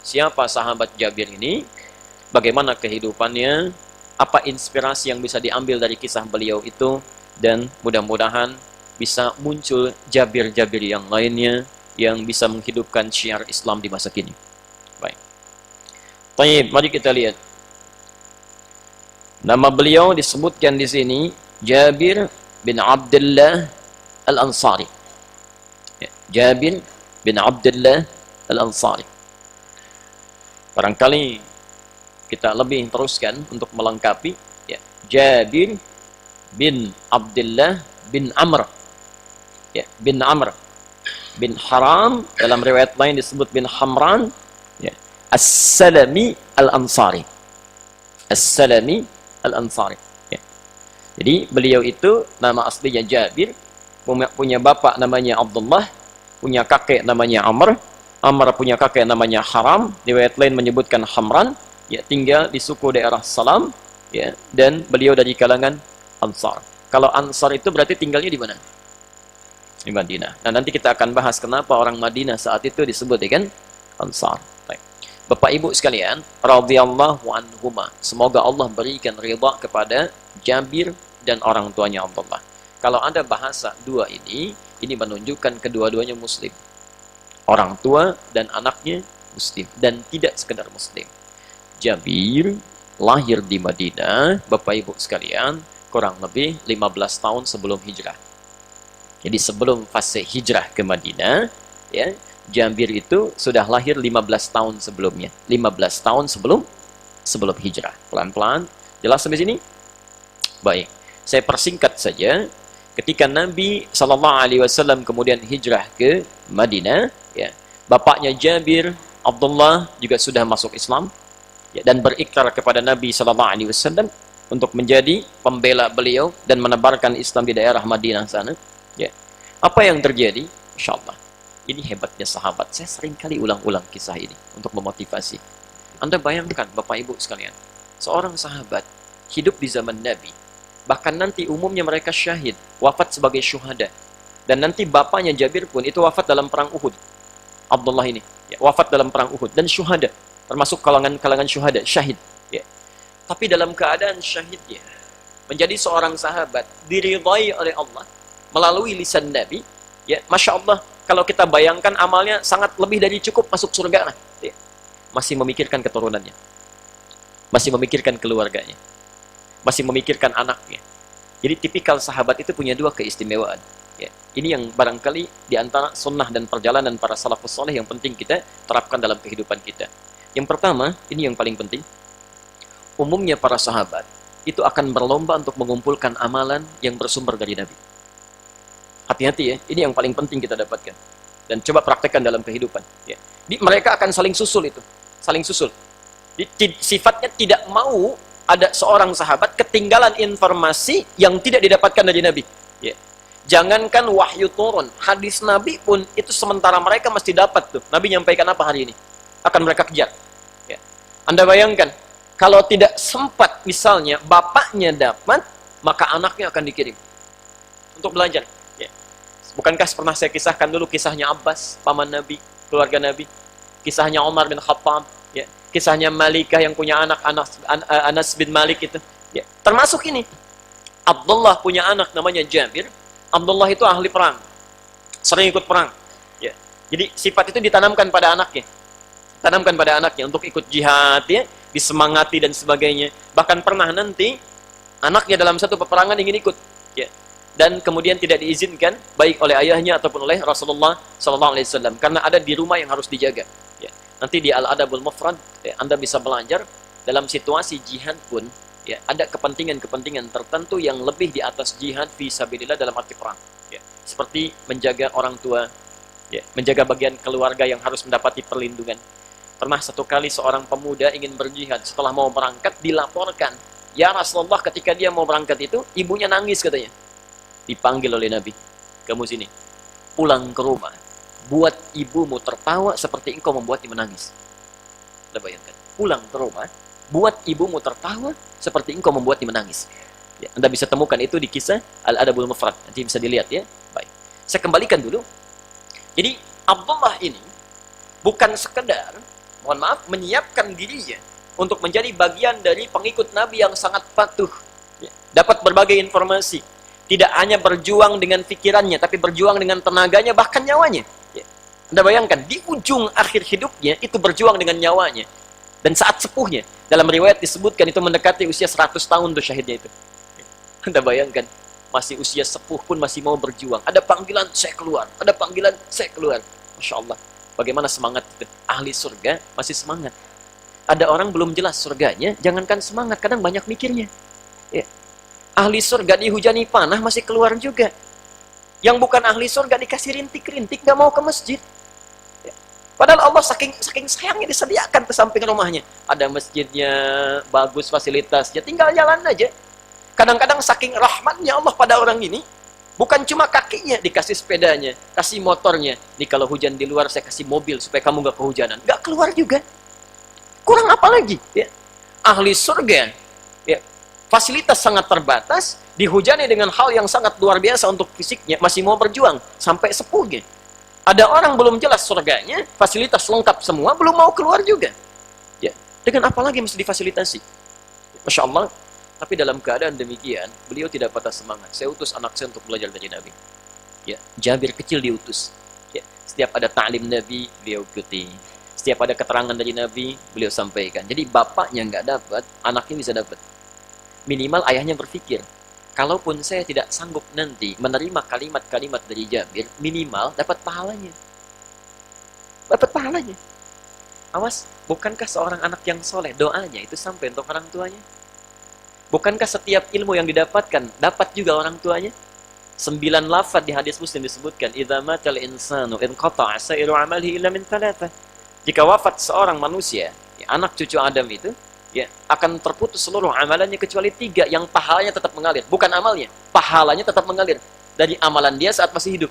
siapa sahabat Jabir ini, bagaimana kehidupannya, apa inspirasi yang bisa diambil dari kisah beliau itu, dan mudah-mudahan bisa muncul Jabir-Jabir yang lainnya yang bisa menghidupkan syiar Islam di masa kini. Baik. Baik, mari kita lihat. Nama beliau disebutkan di sini Jabir bin Abdullah Al-Ansari. Ya, Jabir bin Abdullah Al-Ansari. Barangkali kita lebih teruskan untuk melengkapi, ya, Jabir bin Abdullah bin Amr, ya, bin Amr bin Haram, dalam riwayat lain disebut bin Hamran, ya, As-Salami Al-Ansari. As-Salami Al-Ansari. Ya. Jadi beliau itu nama aslinya Jabir, punya bapak namanya Abdullah, punya kakek namanya Amr, Amr punya kakek namanya Haram, riwayat lain menyebutkan Hamran, ya, tinggal di suku daerah Salam, ya, dan beliau dari kalangan Ansar. Kalau Ansar itu berarti tinggalnya di mana? Di Madinah. Nah, nanti kita akan bahas kenapa orang Madinah saat itu disebut dengan Ansar. Bapak Ibu sekalian, radhiyallahu anhuma. Semoga Allah berikan ridha kepada Jabir dan orang tuanya Abdullah. Kalau ada bahasa dua ini menunjukkan kedua-duanya muslim. Orang tua dan anaknya muslim dan tidak sekedar muslim. Jabir lahir di Madinah, Bapak Ibu sekalian, kurang lebih 15 tahun sebelum hijrah. Jadi sebelum fase hijrah ke Madinah, ya, Jabir itu sudah lahir 15 tahun sebelumnya. 15 tahun sebelum hijrah. Pelan-pelan. Jelas sampai sini? Baik. Saya persingkat saja. Ketika Nabi SAW kemudian hijrah ke Madinah, ya, bapaknya Jabir, Abdullah, juga sudah masuk Islam, ya, dan berikrar kepada Nabi SAW untuk menjadi pembela beliau dan menebarkan Islam di daerah Madinah sana. Ya. Apa yang terjadi? Insyaallah. Ini hebatnya sahabat. Saya sering kali ulang-ulang kisah ini untuk memotivasi. Anda bayangkan, Bapak Ibu sekalian, seorang sahabat hidup di zaman Nabi. Bahkan nanti umumnya mereka syahid, wafat sebagai syuhada. Dan nanti bapaknya Jabir pun itu wafat dalam perang Uhud. Abdullah ini, ya, wafat dalam perang Uhud dan syuhada, termasuk kalangan syuhada, syahid. Ya. Tapi dalam keadaan syahidnya, menjadi seorang sahabat, diridhai oleh Allah melalui lisan Nabi, ya, Masya Allah, kalau kita bayangkan amalnya sangat lebih dari cukup masuk surga. Nah, ya. Masih memikirkan keturunannya, masih memikirkan keluarganya, masih memikirkan anaknya. Jadi tipikal sahabat itu punya dua keistimewaan. Ya. Ini yang barangkali di antara sunnah dan perjalanan para salafus saleh yang penting kita terapkan dalam kehidupan kita. Yang pertama, ini yang paling penting. Umumnya para sahabat itu akan berlomba untuk mengumpulkan amalan yang bersumber dari Nabi. Hati-hati ya, ini yang paling penting kita dapatkan. Dan coba praktekkan dalam kehidupan. Ya. Mereka akan saling susul itu. Saling susul. Sifatnya tidak mau ada seorang sahabat ketinggalan informasi yang tidak didapatkan dari Nabi. Ya. Jangankan wahyu turun, hadis Nabi pun itu sementara mereka mesti dapat tuh. Nabi nyampaikan apa hari ini? Akan mereka kejar. Ya. Anda bayangkan, kalau tidak sempat misalnya bapaknya dapat, maka anaknya akan dikirim untuk belajar. Bukankah pernah saya kisahkan dulu kisahnya Abbas, paman Nabi, keluarga Nabi, kisahnya Umar bin Khattab, ya, kisahnya Malikah yang punya anak Anas bin Malik itu, ya. Termasuk ini, Abdullah punya anak namanya Jabir. Abdullah itu ahli perang, sering ikut perang, ya. Jadi sifat itu ditanamkan pada anaknya, untuk ikut jihad, ya, disemangati dan sebagainya. Bahkan pernah nanti anaknya dalam satu peperangan ingin ikut, ya. Dan kemudian tidak diizinkan baik oleh ayahnya ataupun oleh Rasulullah SAW karena ada di rumah yang harus dijaga. Ya. Nanti di Al-Adabul Mufrad, ya, Anda bisa belajar dalam situasi jihad pun, ya, ada kepentingan-kepentingan tertentu yang lebih di atas jihad fi sabilillah dalam arti perang. Ya. Seperti menjaga orang tua, ya, menjaga bagian keluarga yang harus mendapati perlindungan. Pernah satu kali seorang pemuda ingin berjihad, setelah mau berangkat dilaporkan, ya Rasulullah, ketika dia mau berangkat itu ibunya nangis katanya. Dipanggil oleh Nabi, kamu sini, pulang ke rumah, buat ibumu tertawa seperti engkau membuatnya menangis. Anda bayangkan, pulang ke rumah, buat ibumu tertawa seperti engkau membuatnya menangis. Ya, Anda bisa temukan itu di kisah Al-Adabul Mufrad, nanti bisa dilihat ya. Baik, saya kembalikan dulu. Jadi Abdullah ini bukan sekedar mohon maaf, menyiapkan dirinya untuk menjadi bagian dari pengikut Nabi yang sangat patuh. Dapat berbagai informasi. Tidak hanya berjuang dengan pikirannya, tapi berjuang dengan tenaganya, bahkan nyawanya. Anda bayangkan, di ujung akhir hidupnya, itu berjuang dengan nyawanya. Dan saat sepuhnya, dalam riwayat disebutkan itu mendekati usia 100 tahun tuh syahidnya itu. Anda bayangkan, masih usia sepuh pun masih mau berjuang. Ada panggilan, saya keluar. Ada panggilan, saya keluar. Masya Allah. Bagaimana semangat itu? Ahli surga masih semangat. Ada orang belum jelas surganya, jangankan semangat, kadang banyak mikirnya. Ya. Ahli surga dihujani panah masih keluar juga. Yang bukan ahli surga dikasih rintik-rintik, gak mau ke masjid. Ya. Padahal Allah saking sayangnya disediakan ke samping rumahnya. Ada masjidnya, bagus fasilitasnya, tinggal jalan aja. Kadang-kadang saking rahmatnya Allah pada orang ini, bukan cuma kakinya dikasih sepedanya, kasih motornya. Nih kalau hujan di luar saya kasih mobil supaya kamu gak kehujanan. Gak keluar juga. Kurang apa lagi? Ya. Ahli surga, ya, fasilitas sangat terbatas, dihujani dengan hal yang sangat luar biasa untuk fisiknya, masih mau berjuang sampai sepuhnya. Ada orang belum jelas surganya, fasilitas lengkap semua, belum mau keluar juga. Ya. Dengan apa lagi mesti difasilitasi? Masya Allah. Tapi dalam keadaan demikian, beliau tidak patah semangat. Saya utus anak saya untuk belajar dari Nabi. Ya, Jabir kecil diutus. Ya, setiap ada ta'lim Nabi, beliau ikuti. Setiap ada keterangan dari Nabi, beliau sampaikan. Jadi bapaknya nggak dapat, anaknya bisa dapat. Minimal ayahnya berpikir, kalaupun saya tidak sanggup nanti menerima kalimat-kalimat dari Jabir, minimal dapat pahalanya. Dapat pahalanya. Awas, bukankah seorang anak yang soleh, doanya itu sampai untuk orang tuanya? Bukankah setiap ilmu yang didapatkan dapat juga orang tuanya? 9 lafaz di hadis Muslim disebutkan, idza matal insanu inqata'a sa'iru 'amalihi illa min thalathah. Jika wafat seorang manusia, ya, anak cucu Adam itu, ya, akan terputus seluruh amalannya kecuali 3 yang pahalanya tetap mengalir, bukan amalnya, pahalanya tetap mengalir dari amalan dia saat masih hidup.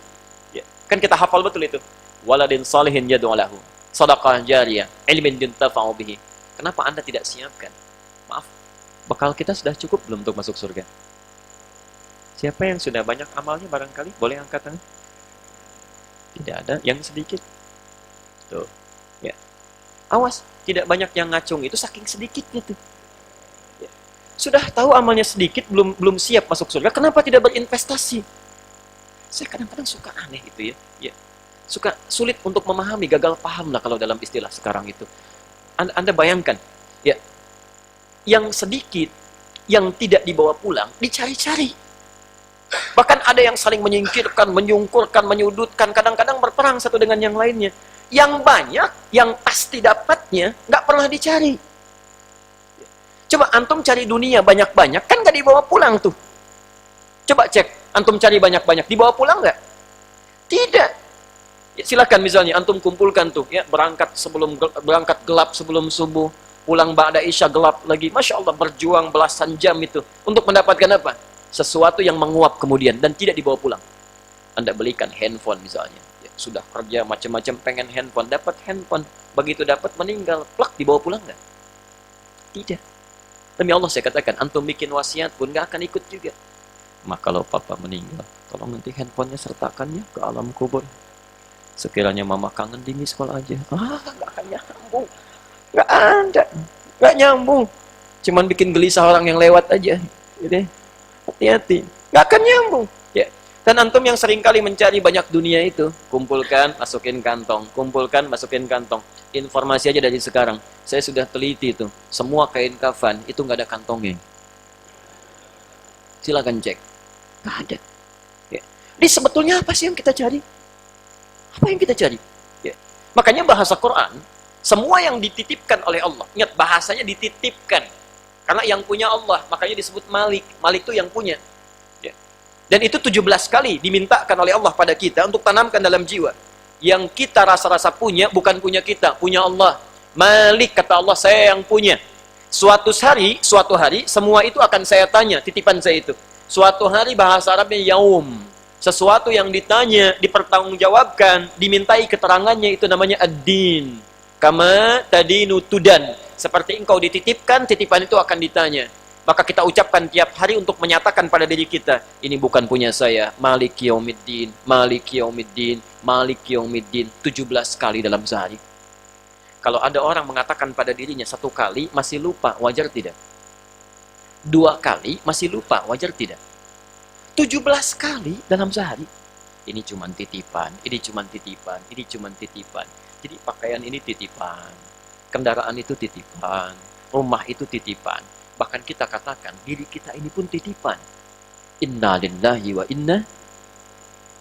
Ya, kan kita hafal betul itu. Waladin salihin yad'u lahu, shadaqah jariyah, ilmin yuntafa'u bihi. Kenapa Anda tidak siapkan? Maaf, bekal kita sudah cukup belum untuk masuk surga? Siapa yang sudah banyak amalnya barangkali? Boleh angkat tangan? Tidak ada, yang sedikit. Tuh, ya. Awas, tidak banyak yang ngacung itu saking sedikitnya tuh. Ya. Sudah tahu amalnya sedikit, belum siap masuk surga, kenapa tidak berinvestasi? Saya kadang-kadang suka aneh gitu ya. Ya. Suka sulit untuk memahami, gagal paham lah kalau dalam istilah sekarang itu. Anda bayangkan, ya. Yang sedikit, yang tidak dibawa pulang, dicari-cari. Bahkan ada yang saling menyingkirkan, menyungkurkan, menyudutkan, kadang-kadang berperang satu dengan yang lainnya. Yang banyak, yang pasti dapatnya, nggak pernah dicari. Coba antum cari dunia banyak-banyak, kan nggak dibawa pulang tuh. Coba cek, antum cari banyak-banyak, dibawa pulang nggak? Tidak. Ya, silakan misalnya, antum kumpulkan tuh, ya berangkat gelap sebelum subuh, pulang ba'da isya gelap lagi. Masya Allah, berjuang belasan jam itu. Untuk mendapatkan apa? Sesuatu yang menguap kemudian dan tidak dibawa pulang. Anda belikan handphone misalnya. Ya, sudah kerja macam-macam pengen handphone. Dapat handphone. Begitu dapat meninggal. Plak, dibawa pulang nggak? Tidak. Demi Allah saya katakan, antum bikin wasiat pun nggak akan ikut juga. Maka kalau papa meninggal, tolong nanti handphonenya sertakannya ke alam kubur. Sekiranya mama kangen di miss call aja. Nggak akan nyambung. Nggak ada, nggak nyambung. Cuman bikin gelisah orang yang lewat aja. Gitu. Hati-hati, nggak akan nyambung. Ya. Dan antum yang seringkali mencari banyak dunia itu, kumpulkan, masukin kantong. Kumpulkan, masukin kantong. Informasi aja dari sekarang. Saya sudah teliti itu. Semua kain kafan, itu nggak ada kantongnya. Silakan cek. Nggak ada. Ya. Ini sebetulnya apa sih yang kita cari? Apa yang kita cari? Ya. Makanya bahasa Quran, semua yang dititipkan oleh Allah. Ingat, bahasanya dititipkan. Karena yang punya Allah, makanya disebut Malik. Malik itu yang punya. Ya. Dan itu 17 kali dimintakan oleh Allah pada kita untuk tanamkan dalam jiwa. Yang kita rasa-rasa punya, bukan punya kita, punya Allah. Malik, kata Allah, saya yang punya. Suatu hari, semua itu akan saya tanya, titipan saya itu. Suatu hari bahasa Arabnya yaum. Sesuatu yang ditanya, dipertanggungjawabkan, dimintai keterangannya, itu namanya ad-din. Kama tadinu tudan. Seperti engkau dititipkan, titipan itu akan ditanya. Maka kita ucapkan tiap hari untuk menyatakan pada diri kita, ini bukan punya saya. Malik yaumiddin, Malik yaumiddin, Malik yaumiddin. 17 kali dalam sehari. Kalau ada orang mengatakan pada dirinya 1 kali masih lupa, wajar tidak? 2 kali masih lupa, wajar tidak? 17 kali dalam sehari. Ini cuman titipan, ini cuman titipan, ini cuman titipan. Jadi pakaian ini titipan, kendaraan itu titipan, rumah itu titipan. Bahkan kita katakan diri kita ini pun titipan. Inna lillahi wa inna.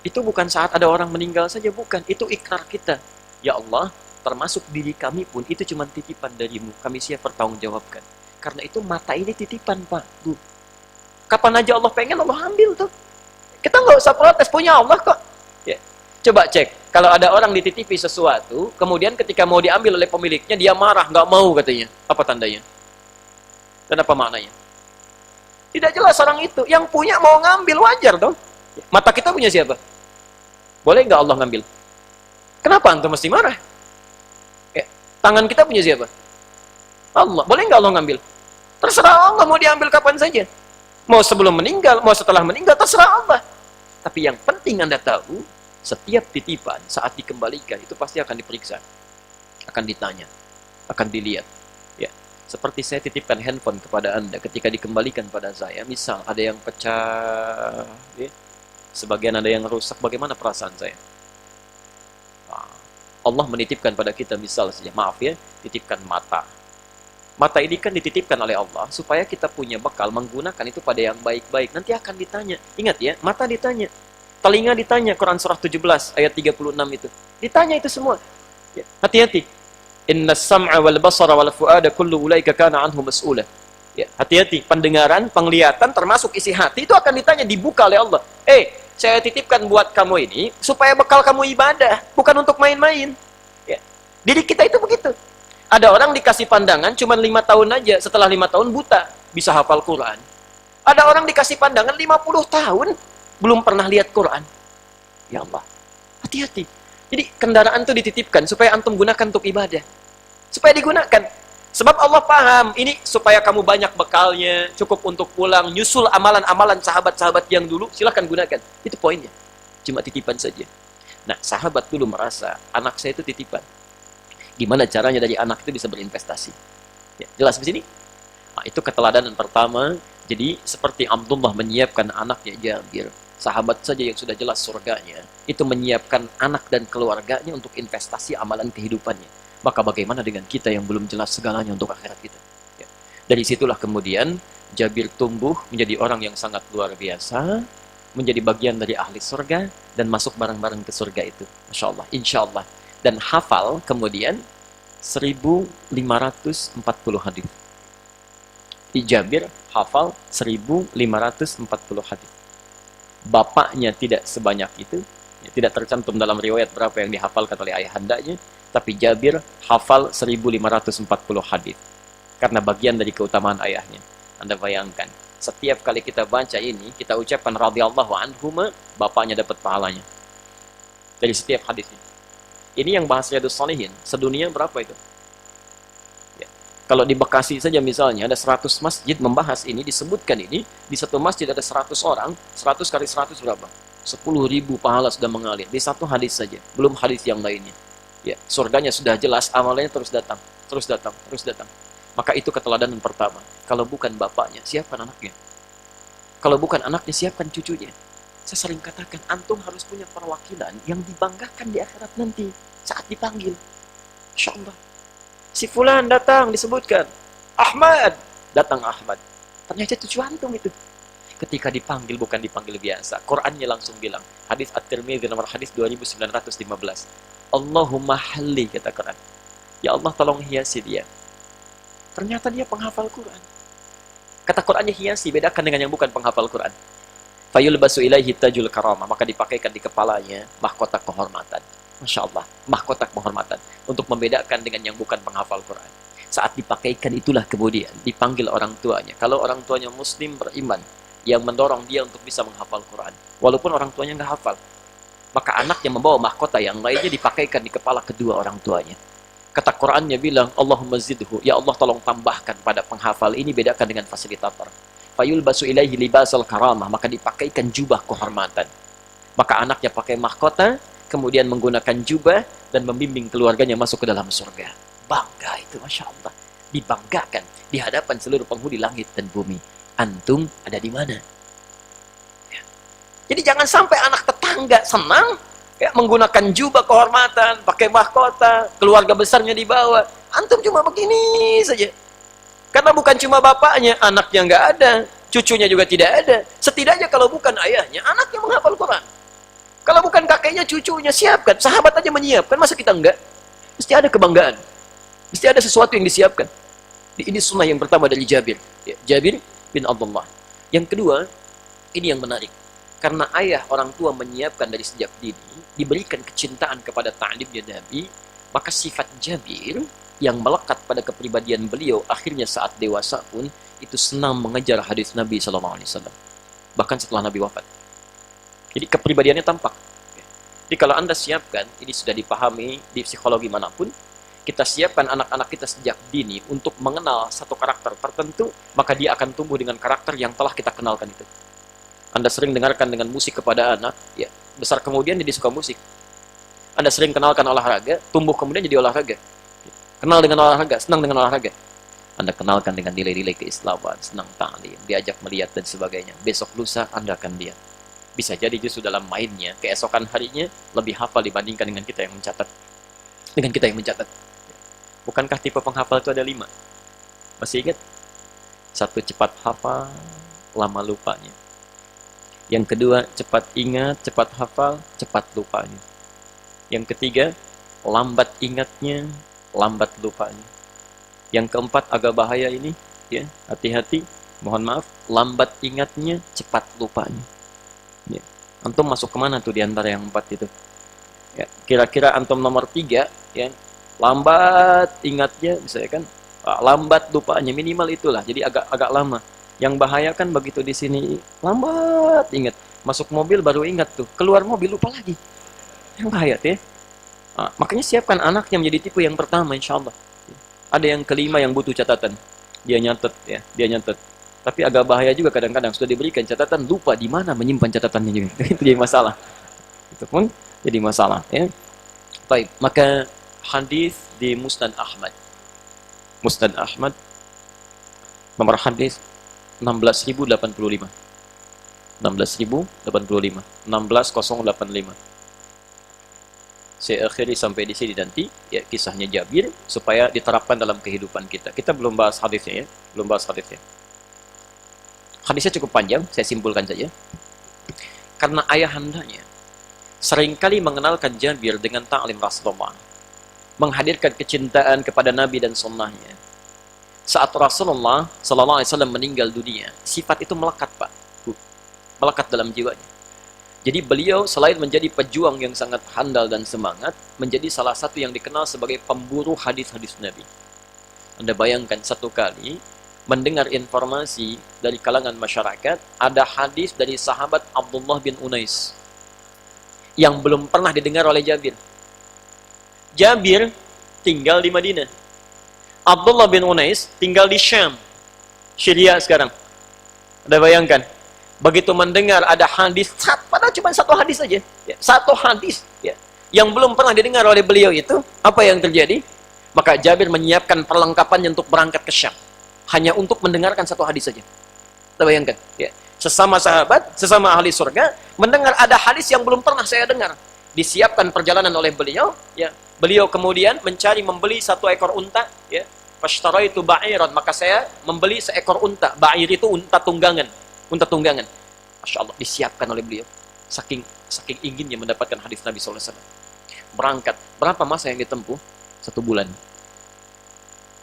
Itu bukan saat ada orang meninggal saja, bukan. Itu ikrar kita. Ya Allah, termasuk diri kami pun itu cuma titipan darimu. Kami siap bertanggungjawabkan. Karena itu mata ini titipan, Pak. Bu. Kapan aja Allah pengen, Allah ambil tuh. Kita nggak usah protes, punya Allah kok. Ya. Coba cek, kalau ada orang dititipi sesuatu, kemudian ketika mau diambil oleh pemiliknya, dia marah, nggak mau katanya. Apa tandanya? Dan apa maknanya? Tidak jelas orang itu. Yang punya mau ngambil, wajar dong. Mata kita punya siapa? Boleh nggak Allah ngambil? Kenapa antum mesti marah? Ya. Tangan kita punya siapa? Allah. Boleh nggak Allah ngambil? Terserah Allah, mau diambil kapan saja. Mau sebelum meninggal, mau setelah meninggal, terserah Allah. Tapi yang penting Anda tahu, setiap titipan saat dikembalikan itu pasti akan diperiksa, akan ditanya, akan dilihat. Ya, seperti saya titipkan handphone kepada Anda, ketika dikembalikan pada saya, misal ada yang pecah, ya, sebagian ada yang rusak, bagaimana perasaan saya? Nah, Allah menitipkan pada kita, misal saja, maaf ya, titipkan mata. Mata ini kan dititipkan oleh Allah supaya kita punya bekal menggunakan itu pada yang baik-baik. Nanti akan ditanya. Ingat ya, mata ditanya. Telinga ditanya, Quran surah 17 ayat 36 itu. Ditanya itu semua. Ya, hati-hati. Inna sam'a wal basara wal fu'ada kullu ulaika kana anhu mas'ula. Ya, hati-hati. Pendengaran, penglihatan termasuk isi hati itu akan ditanya, dibuka oleh Allah. Saya titipkan buat kamu ini supaya bekal kamu ibadah, bukan untuk main-main. Ya. Diri kita itu begitu. Ada orang dikasih pandangan cuma 5 tahun aja, setelah 5 tahun buta, bisa hafal Quran. Ada orang dikasih pandangan 50 tahun, belum pernah lihat Quran. Ya Allah, hati-hati. Jadi kendaraan itu dititipkan supaya antum gunakan untuk ibadah. Supaya digunakan. Sebab Allah paham, ini supaya kamu banyak bekalnya, cukup untuk pulang, nyusul amalan-amalan sahabat-sahabat yang dulu, silahkan gunakan. Itu poinnya. Cuma titipan saja. Nah, sahabat dulu merasa, anak saya itu titipan. Gimana caranya dari anak itu bisa berinvestasi? Ya, jelas di sini? Nah, itu keteladanan pertama. Jadi seperti Abdullah menyiapkan anaknya Jabir, sahabat saja yang sudah jelas surganya, itu menyiapkan anak dan keluarganya untuk investasi amalan kehidupannya. Maka bagaimana dengan kita yang belum jelas segalanya untuk akhirat kita? Ya. Dari situlah kemudian Jabir tumbuh menjadi orang yang sangat luar biasa, menjadi bagian dari ahli surga dan masuk bareng-bareng ke surga itu. Masya Allah, insya Allah. Dan hafal kemudian 1540 hadis. Jabir hafal 1540 hadis. Bapaknya tidak sebanyak itu, ya, tidak tercantum dalam riwayat berapa yang dihafalkan oleh ayahandanya, tapi Jabir hafal 1540 hadis. Karena bagian dari keutamaan ayahnya. Anda bayangkan, setiap kali kita baca ini, kita ucapkan radhiyallahu anhuma, bapaknya dapat pahalanya. Dari setiap hadis ini. Ini yang bahas Riyadhus Shalihin. Sedunia berapa itu? Ya. Kalau di Bekasi saja misalnya, ada 100 masjid membahas ini, disebutkan ini, di satu masjid ada 100 orang, 100 kali 100 berapa? 10.000 pahala sudah mengalir. Di satu hadis saja, belum hadis yang lainnya. Ya, surganya sudah jelas, amalnya terus datang, terus datang, terus datang. Maka itu keteladanan pertama. Kalau bukan bapaknya, siapkan anaknya. Kalau bukan anaknya, siapkan cucunya. Saya sering katakan, antum harus punya perwakilan yang dibanggakan di akhirat nanti saat dipanggil. Insya Allah. Si fulan datang, disebutkan. Ahmad. Datang Ahmad. Ternyata cucu antum itu. Ketika dipanggil, bukan dipanggil biasa. Qurannya langsung bilang. Hadis At-Tirmidzi nomor hadis 2915. Allahumma halli, kata Quran. Ya Allah, tolong hiasi dia. Ternyata dia penghafal Quran. Kata Qurannya hiasi, bedakan dengan yang bukan penghafal Quran. Fayulbasu ilaihi tajul karamah, maka dipakaikan di kepalanya mahkota kehormatan. Masya Allah, mahkota kehormatan untuk membedakan dengan yang bukan penghafal Quran. Saat dipakaikan itulah kemudian dipanggil orang tuanya. Kalau orang tuanya muslim beriman, yang mendorong dia untuk bisa menghafal Quran, walaupun orang tuanya nggak hafal, maka anaknya membawa mahkota yang lainnya dipakaikan di kepala kedua orang tuanya. Kata Qurannya bilang, Allahumma zidhu, ya Allah tolong tambahkan pada penghafal ini, bedakan dengan fasilitator. Fayulbasu ilaihi libasal karamah, maka dipakaikan jubah kehormatan. Maka anaknya pakai mahkota, kemudian menggunakan jubah dan membimbing keluarganya masuk ke dalam surga. bangga itu, Masya Allah. Dibanggakan di hadapan seluruh penghuni langit dan bumi. Antum ada di mana? Ya. Jadi jangan sampai anak tetangga senang ya, menggunakan jubah kehormatan, pakai mahkota, keluarga besarnya dibawa. Antum cuma begini saja. Karena bukan cuma bapaknya, anaknya nggak ada, cucunya juga tidak ada. Setidaknya kalau bukan ayahnya, anaknya menghafal Quran. Kalau bukan kakeknya, cucunya siapkan. Sahabat aja menyiapkan, masa kita enggak? Mesti ada kebanggaan. Mesti ada sesuatu yang disiapkan. Ini sunnah yang pertama dari Jabir. Ya, Jabir bin Abdullah. Yang kedua, ini yang menarik. Karena ayah orang tua menyiapkan dari sejak dini, diberikan kecintaan kepada ta'limnya Nabi, maka sifat Jabir yang melekat pada kepribadian beliau, akhirnya saat dewasa pun, itu senang mengejar hadis Nabi SAW. Bahkan setelah Nabi wafat. Jadi kepribadiannya tampak. Jadi kalau Anda siapkan, ini sudah dipahami di psikologi manapun, kita siapkan anak-anak kita sejak dini untuk mengenal satu karakter tertentu, maka dia akan tumbuh dengan karakter yang telah kita kenalkan itu. Anda sering dengarkan dengan musik kepada anak, ya, besar kemudian jadi suka musik. Anda sering kenalkan olahraga, tumbuh kemudian jadi olahraga. Kenal dengan olahraga, senang dengan olahraga. Anda kenalkan dengan nilai-nilai keislaman, senang ta'lim, diajak melihat dan sebagainya. Besok lusa Anda akan lihat. Bisa jadi justru dalam mainnya, keesokan harinya lebih hafal dibandingkan dengan kita yang mencatat. Dengan kita yang mencatat. Bukankah tipe penghafal itu ada 5? Masih ingat? 1, cepat hafal, lama lupanya. Yang kedua, cepat ingat, cepat hafal, cepat lupanya. Yang ketiga, lambat ingatnya, lambat lupanya. Yang keempat, agak bahaya ini, ya, hati-hati, mohon maaf, lambat ingatnya, cepat lupanya. Ya. Antum masuk kemana tuh di antara yang 4 itu? Ya, kira-kira antum nomor 3, ya, lambat ingatnya, misalnya kan, lambat lupanya, minimal itulah, jadi agak lama. Yang bahaya kan begitu di sini, lambat ingat, masuk mobil baru ingat tuh, keluar mobil lupa lagi. Yang bahaya tuh ya. Makanya siapkan anaknya menjadi tipe yang pertama, insya Allah. Ada yang kelima yang butuh catatan, dia nyatet, ya, dia nyatet. Tapi agak bahaya juga kadang-kadang sudah diberikan catatan, lupa di mana menyimpan catatannya juga. Itu jadi masalah. Itu pun jadi masalah. Ya. Baik, maka hadis di Musnad Ahmad. Musnad Ahmad, nomor hadis 16.085. 16.085. 16.085. Saya akhiri sampai di sini nanti, ya, kisahnya Jabir, supaya diterapkan dalam kehidupan kita. Kita belum bahas hadisnya, ya. Belum bahas hadisnya. Hadisnya cukup panjang, saya simpulkan saja. Karena ayahandanya seringkali mengenalkan Jabir dengan ta'lim Rasulullah, menghadirkan kecintaan kepada Nabi dan sunnahnya. Saat Rasulullah SAW meninggal dunia, sifat itu melekat, Pak. Melekat dalam jiwanya. Jadi beliau selain menjadi pejuang yang sangat handal dan semangat, menjadi salah satu yang dikenal sebagai pemburu hadis-hadis Nabi. Anda bayangkan satu kali mendengar informasi dari kalangan masyarakat, ada hadis dari sahabat Abdullah bin Unais yang belum pernah didengar oleh Jabir. Jabir tinggal di Madinah. Abdullah bin Unais tinggal di Syam, Syria sekarang. Anda bayangkan, begitu mendengar ada hadis, padahal cuma satu hadis saja, ya, satu hadis, ya, yang belum pernah didengar oleh beliau itu, apa yang terjadi? Maka Jabir menyiapkan perlengkapannya untuk berangkat ke Syam, hanya untuk mendengarkan satu hadis saja. Kita bayangkan, ya, sesama sahabat, sesama ahli surga, mendengar ada hadis yang belum pernah saya dengar, disiapkan perjalanan oleh beliau, ya, beliau kemudian membeli 1 ekor unta, ya, fashtaraitu ba'iran, maka saya membeli seekor unta. Ba'ir itu unta tunggangan. Unta tunggangan. Masya Allah, disiapkan oleh beliau. Saking inginnya mendapatkan hadis Nabi SAW. Berangkat. Berapa masa yang ditempuh? 1 bulan.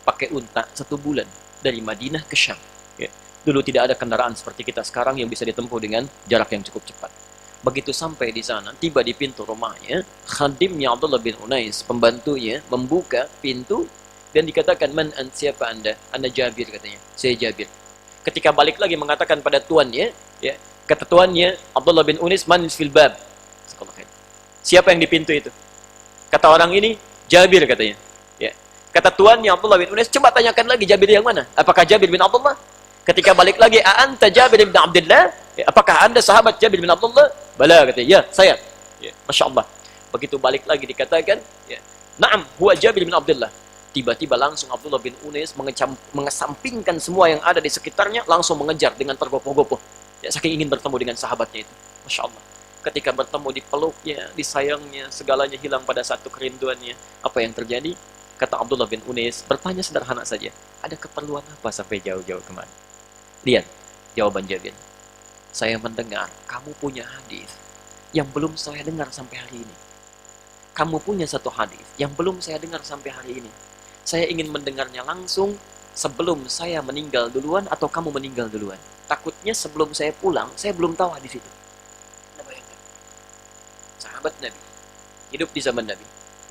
Pakai unta 1 bulan. Dari Madinah ke Syam. Ya. Dulu tidak ada kendaraan seperti kita sekarang yang bisa ditempuh dengan jarak yang cukup cepat. Begitu sampai di sana, tiba di pintu rumahnya, khadimnya Abdullah bin Unais, pembantunya, membuka pintu, dan dikatakan, man ant, siapa anda? Anda Jabir, katanya. Saya Jabir. Ketika balik lagi mengatakan pada tuannya, ya, kata tuannya, Abdullah bin Unais, man fil bab? Siapa yang di pintu itu? Kata orang ini, Jabir, katanya. Ya. Kata tuannya Abdullah bin Unais, coba tanyakan lagi Jabir yang mana? Apakah Jabir bin Abdullah? Ketika balik lagi, a'anta Jabir bin Abdullah? Ya, apakah anda sahabat Jabir bin Abdullah? Bala, katanya. Ya, saya. Ya, Masya Allah. Begitu balik lagi dikatakan, ya, na'am, huwa Jabir bin Abdullah. Tiba-tiba langsung Abdullah bin Unais mengesampingkan semua yang ada di sekitarnya, langsung mengejar dengan tergopoh-gopoh. Ya, saking ingin bertemu dengan sahabatnya itu. Masya Allah. Ketika bertemu, dipeluknya, disayangnya, segalanya hilang pada satu kerinduannya. Apa yang terjadi? Kata Abdullah bin Unais, bertanya sederhana saja. Ada keperluan apa sampai jauh-jauh kemana? Lihat jawaban Jabir. Saya mendengar kamu punya hadis yang belum saya dengar sampai hari ini. Kamu punya satu hadis yang belum saya dengar sampai hari ini. Saya ingin mendengarnya langsung sebelum saya meninggal duluan atau kamu meninggal duluan. Takutnya sebelum saya pulang, saya belum tahu hadis itu. Anda bayangkan. Sahabat Nabi, hidup di zaman Nabi,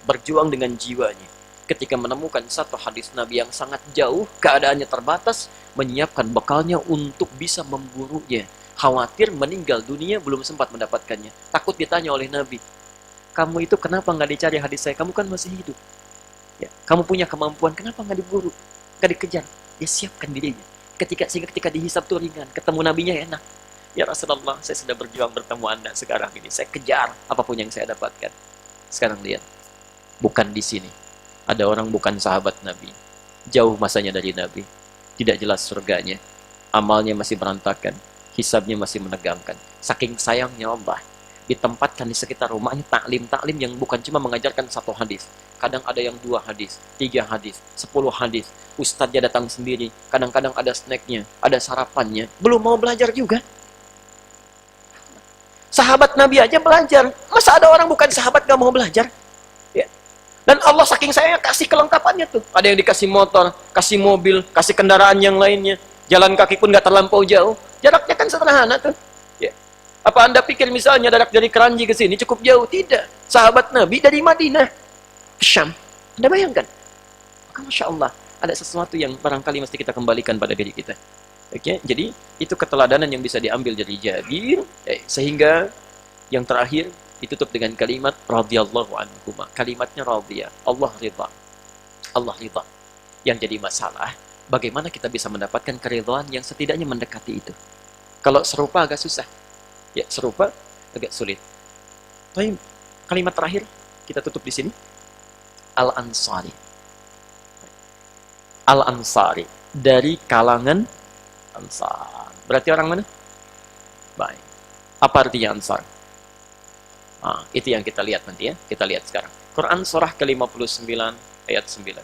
berjuang dengan jiwanya. Ketika menemukan satu hadis Nabi yang sangat jauh, keadaannya terbatas, menyiapkan bekalnya untuk bisa memburunya. Khawatir meninggal dunia belum sempat mendapatkannya. Takut ditanya oleh Nabi, kamu itu kenapa nggak dicari hadis saya? Kamu kan masih hidup. Ya, kamu punya kemampuan, kenapa nggak diburu? Nggak dikejar? Dia siapkan dirinya. Sehingga ketika dihisab tuh ringan, ketemu nabinya enak. Ya Rasulullah, saya sudah berjuang bertemu Anda sekarang ini. Saya kejar apapun yang saya dapatkan. Sekarang lihat, bukan di sini. Ada orang bukan sahabat Nabi. Jauh masanya dari Nabi. Tidak jelas surganya. Amalnya masih berantakan. Hisabnya masih menegangkan. Saking sayangnya Allah, ditempatkan di sekitar rumahnya taklim-taklim yang bukan cuma mengajarkan satu hadis. Kadang ada yang 2 hadis, 3 hadis, 10 hadis. Ustadznya datang sendiri. Kadang-kadang ada snacknya, ada sarapannya. Belum mau belajar juga. Sahabat Nabi aja belajar. Masa ada orang bukan sahabat gak mau belajar? Ya. Dan Allah saking sayangnya kasih kelengkapannya tuh. Ada yang dikasih motor, kasih mobil, kasih kendaraan yang lainnya. Jalan kaki pun gak terlampau jauh. Jaraknya kan sederhana tuh. Ya. Apa Anda pikir misalnya jarak dari Keranji ke sini cukup jauh? Tidak. Sahabat Nabi dari Madinah ke Syam. Anda bayangkan? Maka Masya Allah, ada sesuatu yang barangkali mesti kita kembalikan pada diri kita. Oke, jadi itu keteladanan yang bisa diambil dari Jabir, sehingga yang terakhir ditutup dengan kalimat radhiyallahu anhu. Kalimatnya radhiya, Allah ridha. Allah ridha. Yang jadi masalah, bagaimana kita bisa mendapatkan keridhaan yang setidaknya mendekati itu. Kalau serupa agak susah. Ya, serupa agak sulit. Tapi kalimat terakhir kita tutup di sini. Al-Ansari. Al-Ansari dari kalangan Ansar. Berarti orang mana? Baik. Apa artinya Ansar? Itu yang kita lihat nanti ya. Kita lihat sekarang. Quran surah ke-59 ayat 9.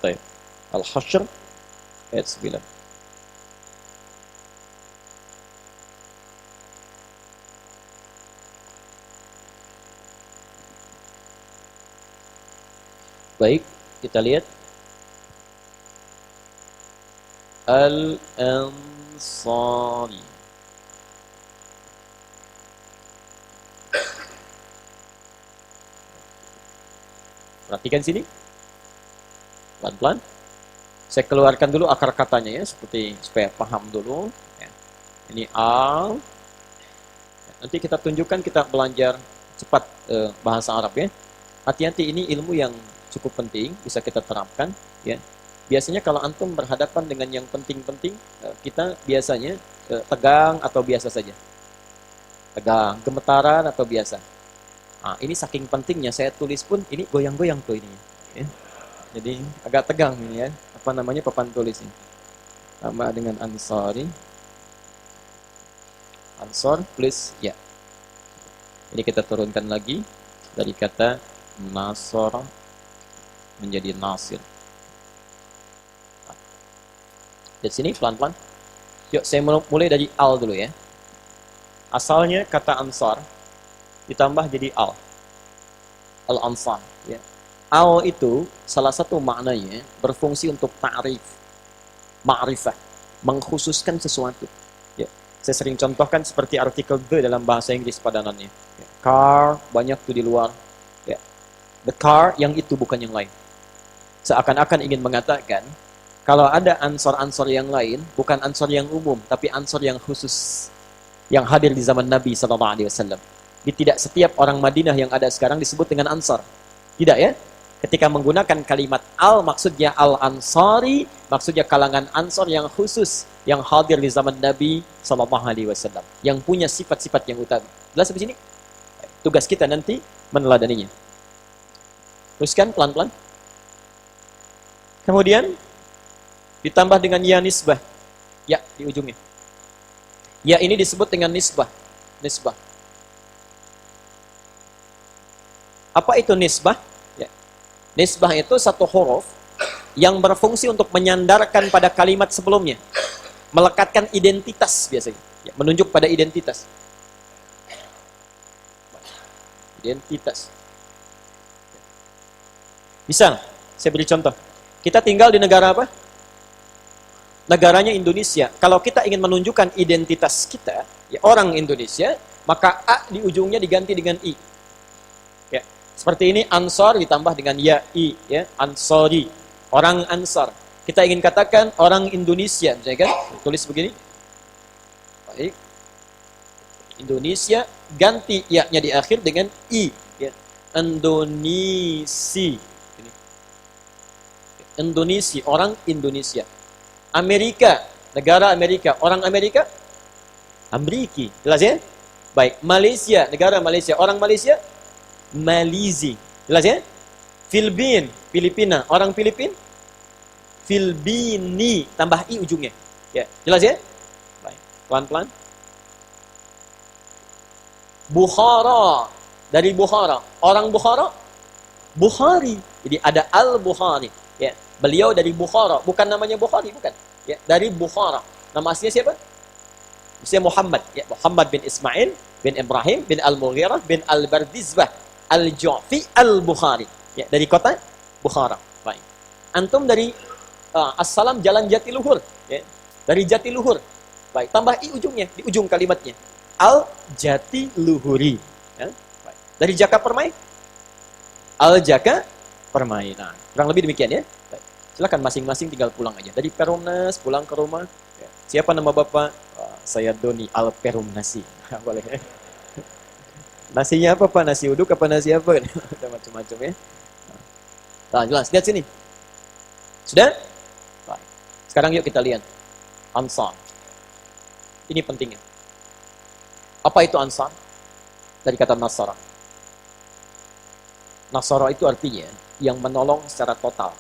Baik. Al-Hashr ayat 9. Baik, kita lihat. Al-Ansari. Perhatikan sini. Pelan-pelan. Saya keluarkan dulu akar katanya ya, seperti supaya paham dulu. Ya. Ini al. Nanti kita tunjukkan, kita belajar cepat bahasa Arab ya. Hati-hati, ini ilmu yang cukup penting, bisa kita terapkan ya. Biasanya kalau antum berhadapan dengan yang penting-penting, kita biasanya tegang atau biasa saja. Tegang, gemetaran atau biasa. Ini saking pentingnya saya tulis pun ini goyang-goyang tuh ini ya. Jadi agak tegang ini ya. Apa namanya papan tulis ini. Sama dengan Ansari. Ansar plus ya. Ini kita turunkan lagi dari kata Nasara menjadi Nasir. Di sini pelan-pelan. Yuk, saya mulai dari al dulu ya. Asalnya kata Ansar ditambah jadi al. Al-Ansar ya. Al itu salah satu maknanya berfungsi untuk ta'rif, ma'rifah, mengkhususkan sesuatu. Ya. Saya sering contohkan seperti artikel the dalam bahasa Inggris padanannya. Ya. Car banyak tuh di luar. Ya. The car yang itu bukan yang lain. Seakan-akan ingin mengatakan, kalau ada ansor-ansor yang lain, bukan ansor yang umum, tapi ansor yang khusus, yang hadir di zaman Nabi SAW. Di tidak setiap orang Madinah yang ada sekarang disebut dengan ansar. Tidak ya? Ketika menggunakan kalimat al, maksudnya al-ansari, maksudnya kalangan ansor yang khusus, yang hadir di zaman Nabi SAW, yang punya sifat-sifat yang utama. Jelas di sini? Tugas kita nanti meneladaninya. Teruskan pelan-pelan. Kemudian ditambah dengan ya nisbah. Ya di ujungnya. Ya ini disebut dengan nisbah. Nisbah. Apa itu nisbah? Ya. Nisbah itu satu huruf yang berfungsi untuk menyandarkan pada kalimat sebelumnya. Melekatkan identitas biasanya. Ya, menunjuk pada identitas. Identitas. Misal, saya beri contoh. Kita tinggal di negara apa? Negaranya Indonesia. Kalau kita ingin menunjukkan identitas kita, ya, orang Indonesia, maka A di ujungnya diganti dengan I. Ya, seperti ini Ansor ditambah dengan ya I, ya, Ansori. Orang Ansar. Kita ingin katakan orang Indonesia, misalnya kan? Tulis begini. Baik. Indonesia ganti ya-nya di akhir dengan I, ya. Indonesi. Ini. Indonesia, orang Indonesia. Amerika, negara Amerika, orang Amerika, Ameriki, jelas ya? Baik, Malaysia, negara Malaysia, orang Malaysia, Malizi, jelas ya? Filipin, Filipina, orang Filipin, Filbini, tambah I ujungnya, ya, jelas ya? Baik, pelan-pelan. Bukhara, dari Bukhara, orang Bukhara, Bukhari, jadi ada Al-Bukhari, ya. Beliau dari Bukhara, bukan namanya Bukhari, bukan. Ya, dari Bukhara. Nama aslinya siapa? Aslinya Muhammad, ya, Muhammad bin Ismail bin Ibrahim bin Al-Mughirah bin Al-Bardizbah Al-Ju'fi Al-Bukhari. Ya, dari kota Bukhara. Baik. Antum dari Assalam Jalan Jatiluhur, ya. Dari Jatiluhur. Baik, tambah I ujungnya, di ujung kalimatnya. Al-Jatiluhuri. Ya. Baik. Dari Jaka Permai? Al-Jaka Permai. Nah, kurang lebih demikian ya. Baik. Silakan masing-masing tinggal pulang aja. Dari Perumnas pulang ke rumah. Ya. Siapa nama Bapak? Saya Doni Al-Perumnasi. Boleh ya? Nasinya apa Pak? Nasi uduk apa nasi apa? Ada macam-macam ya. Nah, jelas. Lihat sini. Sudah? Baik. Sekarang yuk kita lihat. Ansar. Ini pentingnya. Apa itu Ansar? Dari kata Nasara. Nasara itu artinya yang menolong secara total.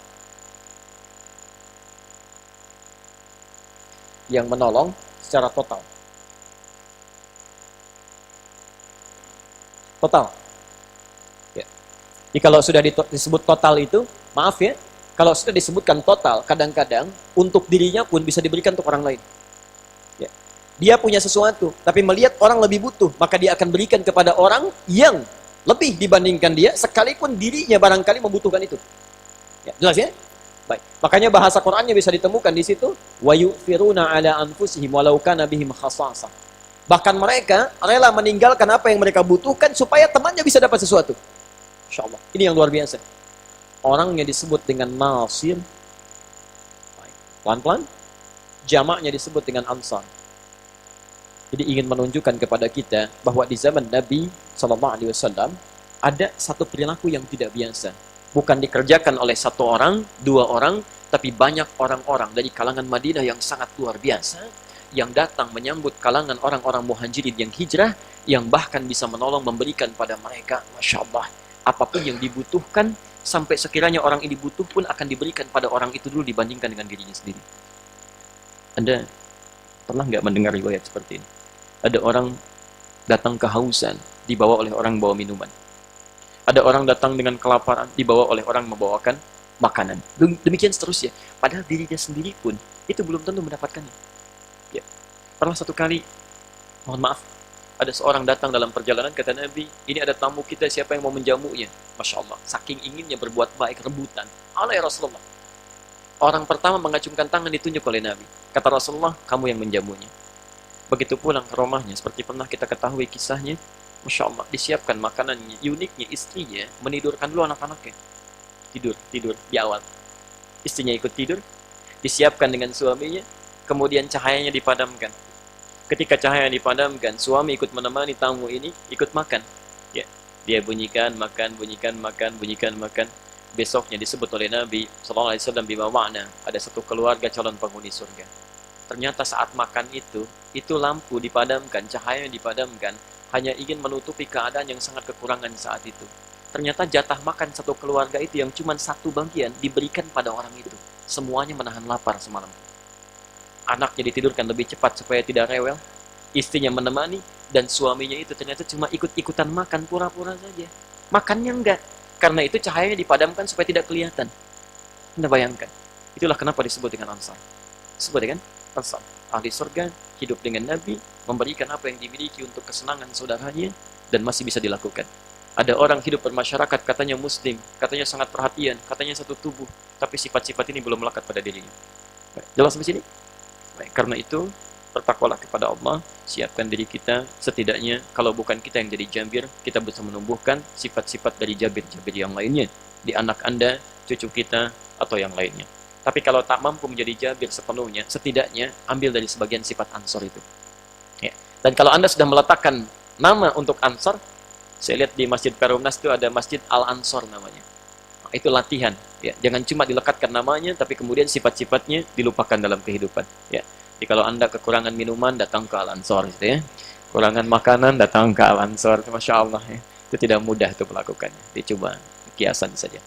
Yang menolong secara total. Total. Ya. Jadi kalau sudah disebut total itu, maaf ya, kalau sudah disebutkan total, kadang-kadang untuk dirinya pun bisa diberikan untuk orang lain. Ya. Dia punya sesuatu, tapi melihat orang lebih butuh, maka dia akan berikan kepada orang yang lebih dibandingkan dia, sekalipun dirinya barangkali membutuhkan itu. Ya, jelas ya? Baik. Makanya bahasa Qur'annya bisa ditemukan di situ, wa yu'thiruna ala anfusihim walau kana bihim khassasah. Bahkan mereka rela meninggalkan apa yang mereka butuhkan supaya temannya bisa dapat sesuatu. Insyaallah. Ini yang luar biasa. Orangnya disebut dengan Nasir. Pelan-pelan. Jamaknya disebut dengan Ansar. Jadi ingin menunjukkan kepada kita bahwa di zaman Nabi SAW ada satu perilaku yang tidak biasa. Bukan dikerjakan oleh satu orang, dua orang, tapi banyak orang-orang dari kalangan Madinah yang sangat luar biasa, yang datang menyambut kalangan orang-orang muhajirin yang hijrah, yang bahkan bisa menolong memberikan pada mereka, Masya Allah, apapun yang dibutuhkan, sampai sekiranya orang ini butuh pun akan diberikan pada orang itu dulu dibandingkan dengan dirinya sendiri. Anda pernah nggak mendengar riwayat seperti ini? Ada orang datang kehausan, dibawa oleh orang bawa minuman. Ada orang datang dengan kelaparan, dibawa oleh orang membawakan makanan. Demikian seterusnya. Padahal dirinya sendiri pun, itu belum tentu mendapatkannya. Ya. Pernah satu kali, mohon maaf, ada seorang datang dalam perjalanan, kata Nabi, ini ada tamu kita, siapa yang mau menjamunya? Masya Allah, saking inginnya berbuat baik, rebutan. Allah ya Rasulullah. Orang pertama mengacungkan tangan ditunjuk oleh Nabi. Kata Rasulullah, kamu yang menjamunya. Begitu pulang ke rumahnya, seperti pernah kita ketahui kisahnya, Masya Allah, disiapkan makanannya. Uniknya istrinya menidurkan dulu anak-anaknya. Tidur di awal. Istrinya ikut tidur, disiapkan dengan suaminya, kemudian cahayanya dipadamkan. Ketika cahaya dipadamkan, suami ikut menemani tamu ini, ikut makan. Ya, dia bunyikan, makan, bunyikan, makan, bunyikan, makan. Besoknya disebut oleh Nabi SAW bima makna, ada satu keluarga calon penghuni surga. Ternyata saat makan itu lampu dipadamkan, cahaya dipadamkan, hanya ingin menutupi keadaan yang sangat kekurangan saat itu. Ternyata jatah makan satu keluarga itu yang cuma satu bagian diberikan pada orang itu. Semuanya menahan lapar semalam. Anaknya ditidurkan lebih cepat supaya tidak rewel. Istrinya menemani, dan suaminya itu ternyata cuma ikut-ikutan makan pura-pura saja. Makannya enggak. Karena itu cahayanya dipadamkan supaya tidak kelihatan. Anda bayangkan. Itulah kenapa disebut dengan Ansar. Disebut dengan Ansar. Ahli surga, hidup dengan Nabi, memberikan apa yang dimiliki untuk kesenangan saudaranya, dan masih bisa dilakukan. Ada orang hidup bermasyarakat, katanya muslim, katanya sangat perhatian, katanya satu tubuh, tapi sifat-sifat ini belum melekat pada dirinya. Baik, jelas sampai sini? Baik, karena itu, bertakwalah kepada Allah, siapkan diri kita, setidaknya kalau bukan kita yang jadi jabir, kita bisa menumbuhkan sifat-sifat dari jabir-jabir yang lainnya, di anak Anda, cucu kita, atau yang lainnya. Tapi kalau tak mampu menjadi jabir sepenuhnya, setidaknya ambil dari sebagian sifat Ansor itu. Ya. Dan kalau Anda sudah meletakkan nama untuk Ansor, saya lihat di Masjid Perumnas itu ada Masjid Al-Ansor namanya. Nah, itu latihan. Ya. Jangan cuma dilekatkan namanya, tapi kemudian sifat-sifatnya dilupakan dalam kehidupan. Ya. Jadi kalau Anda kekurangan minuman, datang ke Al-Ansor. Gitu ya. Kurangan makanan, datang ke Al-Ansor. Masya Allah. Ya. Itu tidak mudah untuk melakukannya. Dicoba kiasan saja.